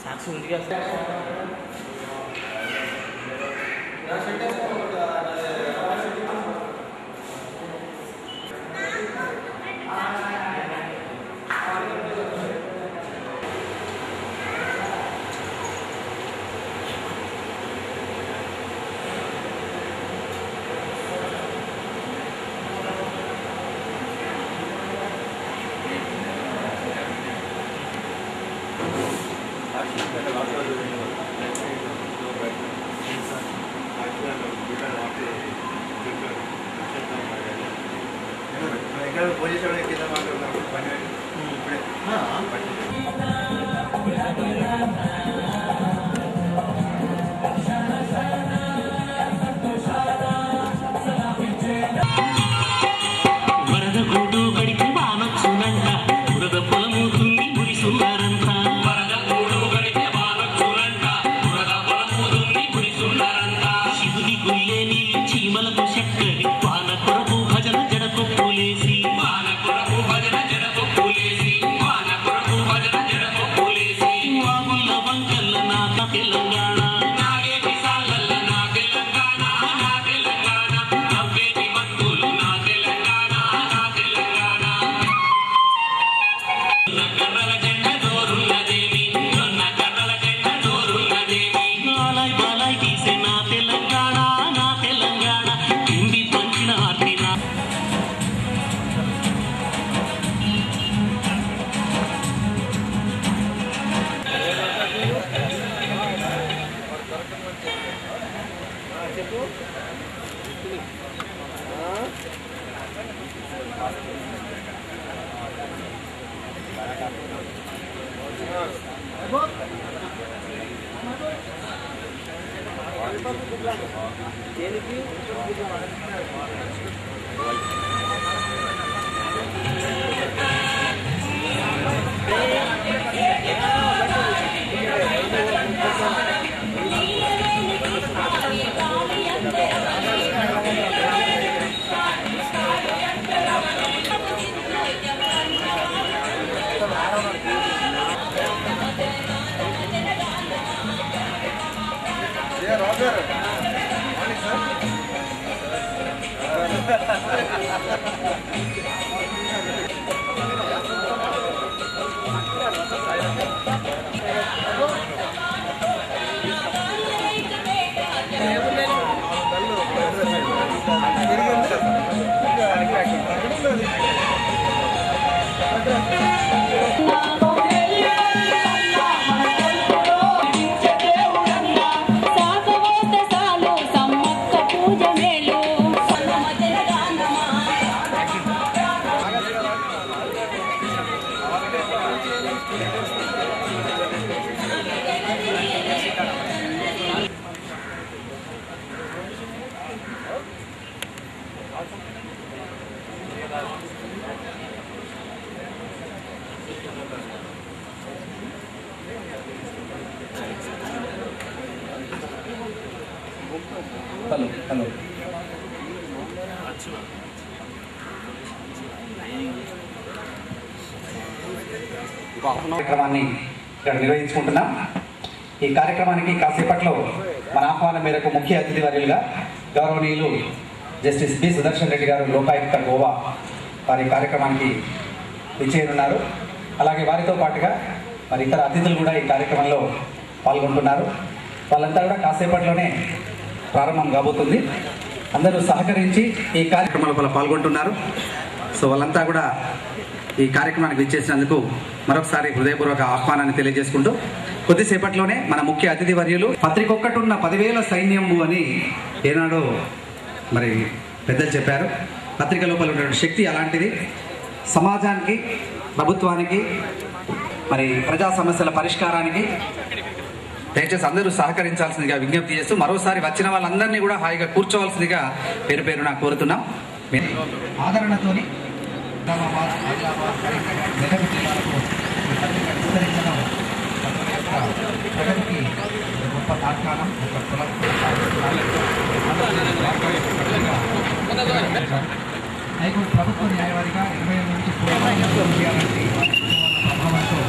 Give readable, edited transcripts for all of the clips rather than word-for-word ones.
साक्षी ఉంది కదా పొజిషన్ కింద మాట్లాడుతున్నాను పని వరద గూడు గడికి వానొచ్చునంట వరద పొలముతుంది గురిసున్నారంట వరద గూడు గడికి వానొచ్చునంట వరద పొలముతుంది గురిసున్నారంట శివుని గుల్లే నీళ్ళు చీమలకు చక్కరి వాన కొరకు భజన జడకు పూలేసి వాన కొరకు భజన జడకు పూలేసి వాన కొరకు భజన జడకు పూలేసి వాగుల వంకల్ల నా తెలంగాణ నాగేటి సాలల్ల నా తెలంగాణ నా తెలంగాణ నవ్వేటి మత్తులు నా తెలంగాణ నా తెలంగాణ కర్రల జెండ జోరున్నదేమి జొన్న కర్రల జెండ జోరున్నదేమి బాలై బాలై తీసే నా తెలంగాణ నా తెలంగాణ కింది పంచిన ఆర్తి నా హలో కార్యక్రమాన్ని ఇక్కడ నిర్వహించుకుంటున్నాం. ఈ కార్యక్రమానికి కాసేపట్లో మన ఆహ్వానం మేరకు ముఖ్య అతిథి వర్యులుగా గౌరవనీయులు జస్టిస్ బి సుదర్శన్ రెడ్డి గారు, లోకాయుక్త గోవా వారి కార్యక్రమానికి విచ్చేయనున్నారు. అలాగే వారితో పాటుగా మరి ఇతర అతిథులు కూడా ఈ కార్యక్రమంలో పాల్గొంటున్నారు. వాళ్ళంతా కూడా కాసేపట్లోనే ప్రారంభం కాబోతుంది. అందరూ సహకరించి ఈ కార్యక్రమంలో పాల్గొంటున్నారు. సో వాళ్ళంతా కూడా ఈ కార్యక్రమానికి విచ్చేసినందుకు మరొకసారి హృదయపూర్వక ఆహ్వానాన్ని తెలియజేసుకుంటూ కొద్దిసేపట్లోనే మన ముఖ్య అతిథి వర్యులు పత్రికొక్కటున్న 10,000 సైన్యము అని ఏనాడో మరి పెద్దలు చెప్పారు. పత్రిక లోపల ఉన్నటువంటి శక్తి అలాంటిది. సమాజానికి, ప్రభుత్వానికి, మరి ప్రజా సమస్యల పరిష్కారానికి దయచేసి అందరూ సహకరించాల్సిందిగా విజ్ఞప్తి చేస్తూ మరోసారి వచ్చిన వాళ్ళందరినీ కూడా హాయిగా కూర్చోవలసిందిగా పేరు పేరున కోరుతున్నాం. ఆదరణతోని గొప్ప తాత్కాలం హైకోర్టు ప్రభుత్వ న్యాయవాదిగా 20 నుంచి ప్రభావంతో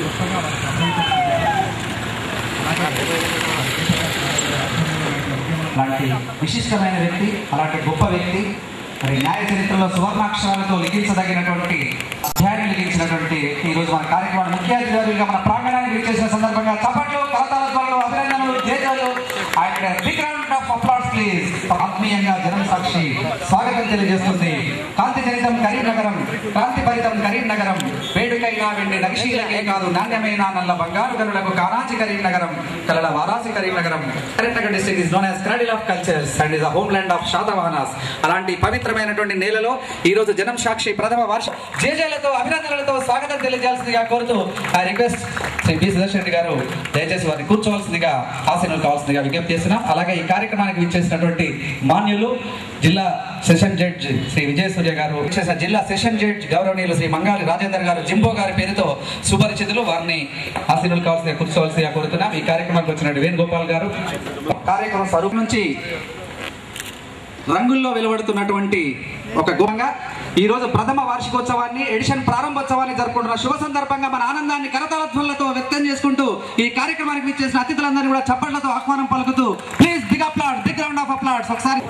గొప్పగా అలాంటి విశిష్టమైన వ్యక్తి, అలాంటి గొప్ప వ్యక్తి, మరి న్యాయ చరిత్రలో సువర్ణాక్షరాలతో లిఖించదగినటువంటి అధ్యాయాన్ని లిఖించినటువంటి ఈరోజు మన కార్యక్రమాన్ని ముఖ్య అతిథిగా మన ప్రాంగణానికి విచ్చేసిన సందర్భంగా చప్పట్లు, కరతాళ ధ్వనులు, అభినందనలు, జేజాలు and big round of applause please. ఆత్మీయంగా జనం సాక్షి స్వాగతం తెలియజేస్తుంది. కాంతి చరితం కరీంనగరం, క్రాంతి ఫలితం కరీంనగరం, వేడుకైనా వెండి నక్షీలకే కాదు నాణ్యమైన నల్ల బంగారు గనులకు కానాచి కరీంనగరం, కలల వారాసి కరీంనగరం. Karimnagar district is known as cradle of cultures and is the homeland of Satavahanas. అలాంటి పవిత్రమైనటువంటి నేలలో ఈ రోజు జనం సాక్షి ప్రథమ వార్ష జేజేలతో అభినందనలతో స్వాగతం తెలియజేయాల్సిందిగా కోరుతూ I request Shri B Sudarshan Reddy garu దయచేసి వారిని కూర్చోవలసిందిగా ఆసీనులు కావాల్సిందిగా విజ్ఞప్తి చేస్తున్నాం. అలాగే ఈ కార్యక్రమానికి విచ్చేసినటువంటి మాన్యులు జిల్లా సెషన్ జడ్జ్ శ్రీ విజయ సూర్య గారు, జిల్లా సెషన్ జడ్జ్ గౌరవనీయులు శ్రీ మంగాలి రాజేందర్ గారు జింబో గారి పేరుతో సుపరిచితులు, వారిని ఆసీనులు కావాల్సిందిగా కూర్చోవలసిందిగా కోరుతున్నాం. ఈ కార్యక్రమానికి వచ్చినటువంటి వేణుగోపాల్ గారు కార్యక్రమం స్వరూపం నుంచి రంగుల్లో వెలువడుతున్నటువంటి ఒక గోంగా ఈ రోజు ప్రథమ వార్షికోత్సవాన్ని, ఎడిషన్ ప్రారంభోత్సవాన్ని జరుపుకుంటున్న శుభ సందర్భంగా మన ఆనందాన్ని కరతాళధ్వనులతో వ్యక్తం చేసుకుంటూ ఈ కార్యక్రమానికి విచ్చేసిన అతిథులందరినీ కూడా చప్పట్లతో ఆహ్వానం పలుకుతూ please big applaud, big round of applauds. ఒకసారి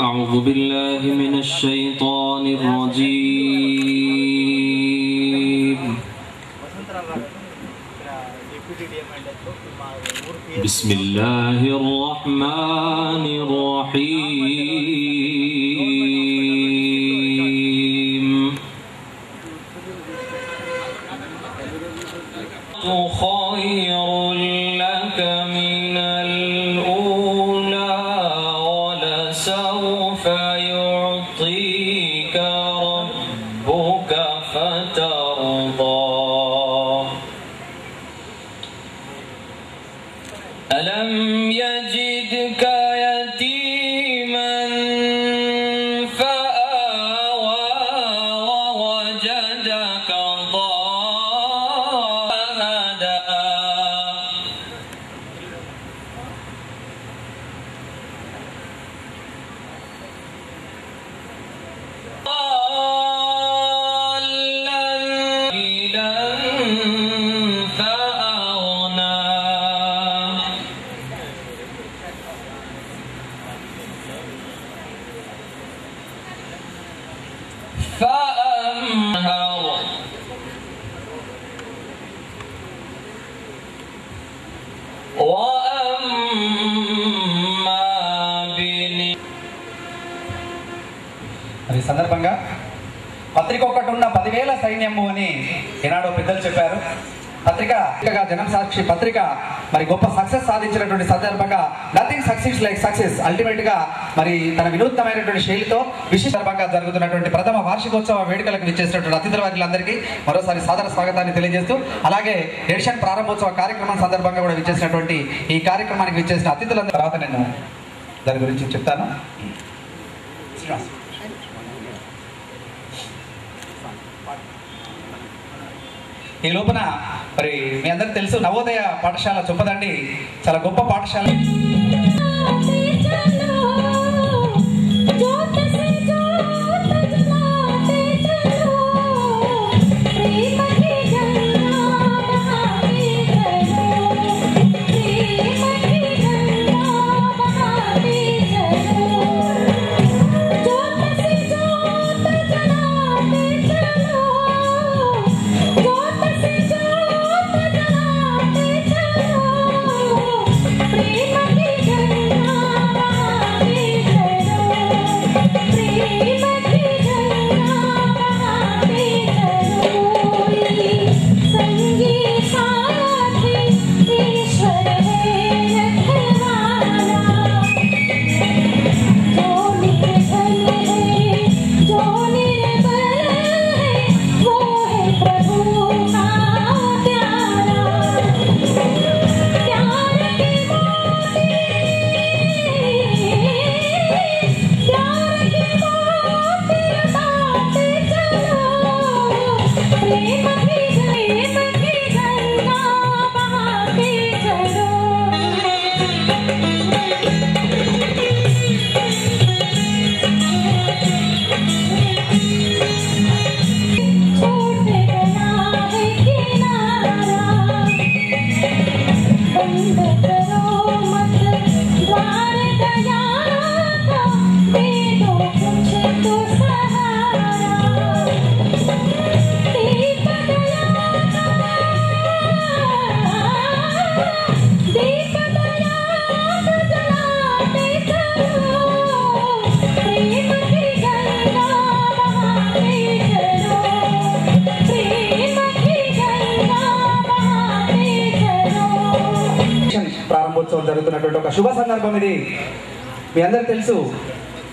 أعوذ بالله من الشيطان الرجيم. بسم الله الرحمن الرحيم. خير لك من الأولى ولسوف يعطيك ربك فترضى. ألم يجدك يتيما فآوى ووجدك ضالا فأنهر وأما ఈ సందర్భంగా పత్రిక ఒకటి ఉన్న 10,000 సైన్యము అని ఈనాడు పెద్దలు చెప్పారు. పత్రిక జనం సాక్షి పత్రిక మరి గొప్ప సక్సెస్ సాధించినటువంటి సందర్భంగా nothing success like success ultimate గా మరి తన వినూత్నమైనటువంటి శైలితో విశిష్టంగా జరుగుతున్నటువంటి ప్రథమ వార్షికోత్సవ వేడుకలకు విచ్చేసినటువంటి అతిథుల వారికి మరోసారి సాదర స్వాగతాన్ని తెలియజేస్తూ, అలాగే ఎడిషన్ ప్రారంభోత్సవ కార్యక్రమం సందర్భంగా కూడా విచ్చేసినటువంటి ఈ కార్యక్రమానికి విచ్చేసిన అతిథులందరి తర్వాత నేను దాని గురించి చెప్తాను. ఈ లోపల మరి మీ అందరికి తెలుసు నవోదయ పాఠశాల చొప్పదండి చాలా గొప్ప పాఠశాల. ప్రారంభోత్సవం జరుగుతున్నటువంటి ఒక శుభ సందర్భం ఇది. మీ అందరికీ తెలుసు,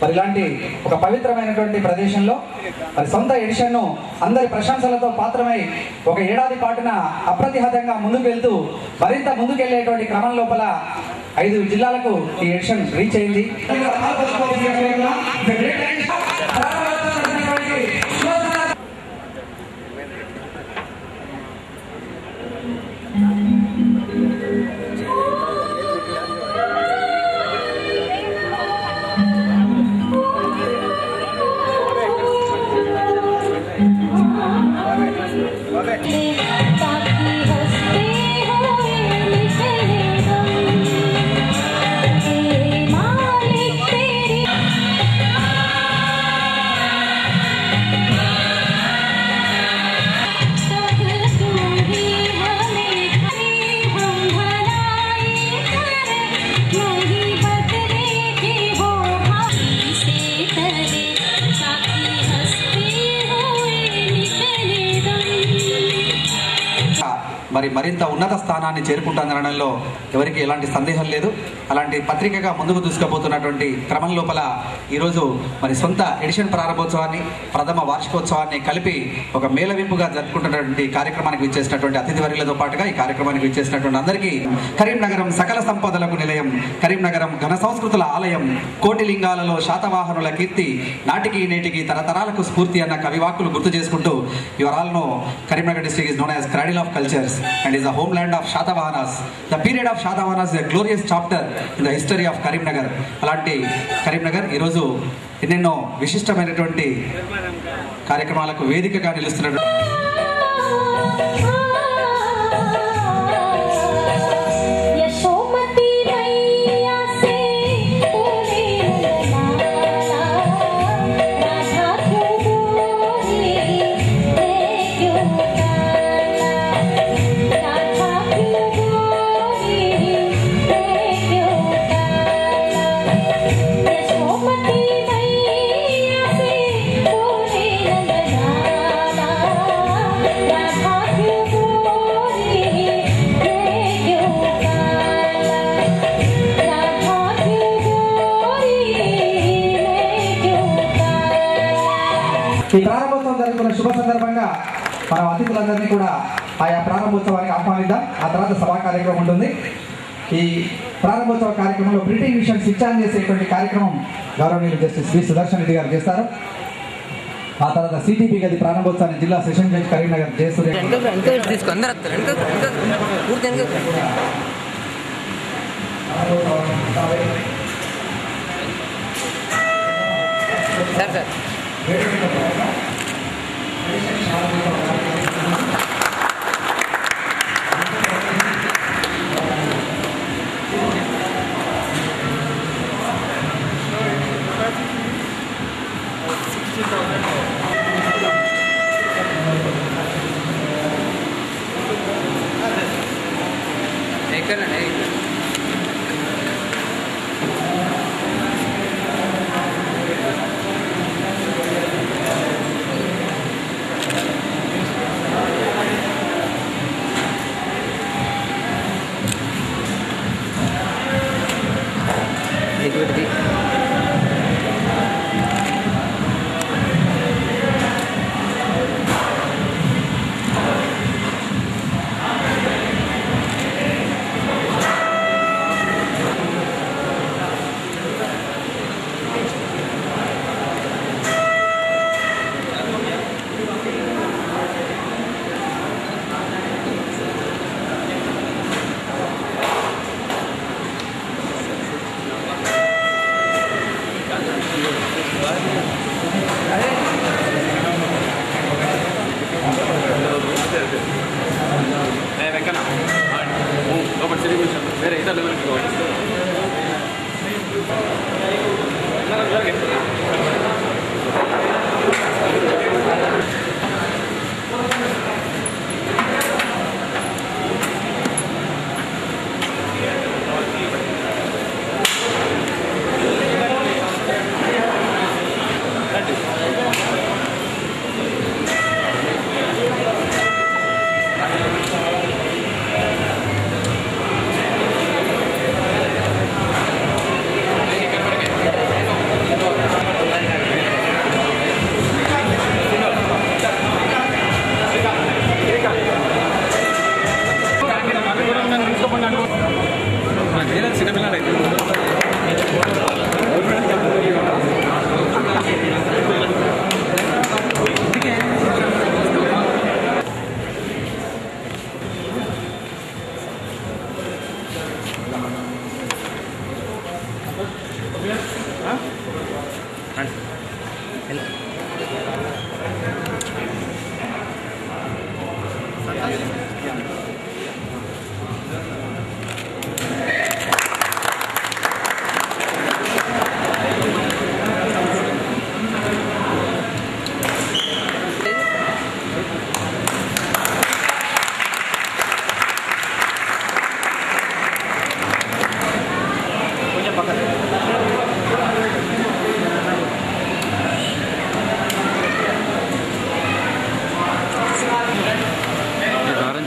మరి ఇలాంటి ఒక పవిత్రమైనటువంటి ప్రదేశంలో మరి సొంత ఎడిషన్ను అందరి ప్రశంసలతో పాత్రమై ఒక ఏడాది పాటున అప్రతిహతంగా ముందుకు వెళ్తూ మరింత ముందుకెళ్లేటువంటి క్రమం లోపల 5 జిల్లాలకు ఈ ఎడిషన్ రీచ్ అయింది. మరి మరింత ఉన్నత స్థానాన్ని చేరుకుంటుందనడంలో ఎవరికి ఎలాంటి సందేహం లేదు. అలాంటి పత్రికగా ముందుకు దూసుకుపోతున్నటువంటి క్రమం లోపల ఈరోజు మరి సొంత ఎడిషన్ ప్రారంభోత్సవాన్ని, ప్రథమ వార్షికోత్సవాన్ని కలిపి ఒక మేళవింపుగా జరుపుకుంటున్నటువంటి కార్యక్రమానికి విచ్చేసినటువంటి అతిథి వర్యులతో పాటుగా ఈ కార్యక్రమానికి విచ్చేసినటువంటి అందరికీ కరీంనగరం సకల సంపదలకు నిలయం, కరీంనగరం ఘన సంస్కృతుల ఆలయం, కోటి లింగాలలో శాతవాహనుల కీర్తి, నాటికి నేటికి తరతరాలకు స్ఫూర్తి అన్న కవివాక్కులు గుర్తు చేసుకుంటూ your all know Karimnagar district is known as Cradle of Cultures and is the homeland of Shatavahanas. The period of Shatavahanas is a glorious chapter in the history of Karimnagar. అలాంటి కరీంనగర్ ఈరోజు ఎన్నెన్నో విశిష్టమైనటువంటి కార్యక్రమాలకు వేదికగా నిలుస్తున్నటువంటి ఈ ప్రారంభోత్సవం జరుగుతున్న శుభ సందర్భంగా మన అతిథులందరినీ కూడా ఆయా ప్రారంభోత్సవానికి ఆహ్వానిద్దాం. ఆ తర్వాత సభా కార్యక్రమం ఉంటుంది. ఈ ప్రారంభోత్సవ కార్యక్రమంలో బ్రిటిష్ మిషన్ స్విచ్ ఆన్ చేసేటువంటి కార్యక్రమం గౌరవనీయులు జస్టిస్ బి సుదర్శన్ రెడ్డి గారు చేస్తారు. ఆ తర్వాత సిటీపీ గది ప్రారంభోత్సవాన్ని జిల్లా సెషన్ జడ్జి కరీంనగర్ జయసూర్య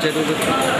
జరుగుతుంది.